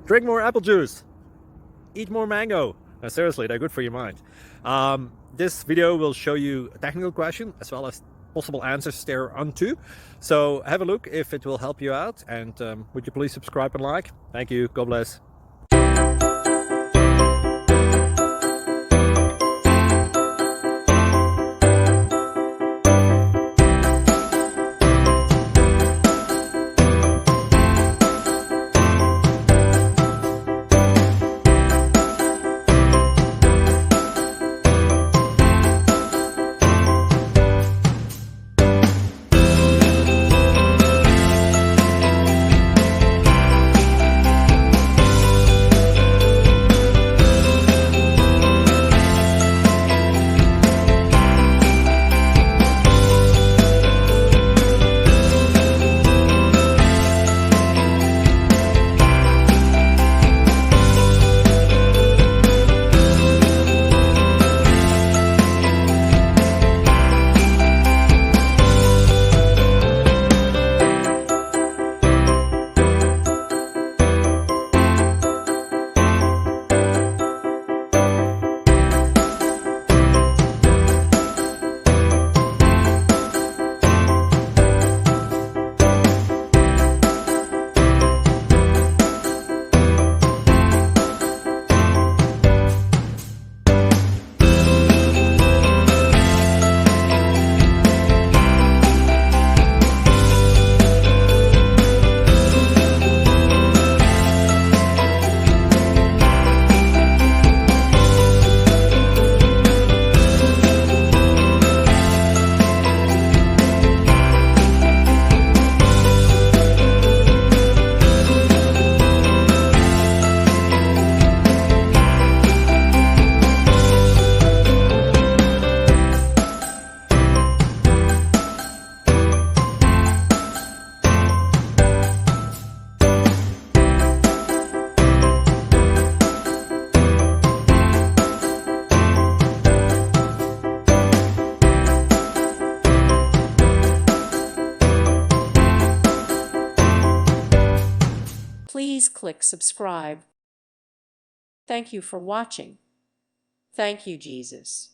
Drink more apple juice. Eat more mango. No, seriously, they're good for your mind. This video will show you a technical question as well as possible answers thereunto. So have a look if it will help you out, and would you please subscribe and like? Thank you. God bless. Please click subscribe. Thank you for watching. Thank you, Jesus.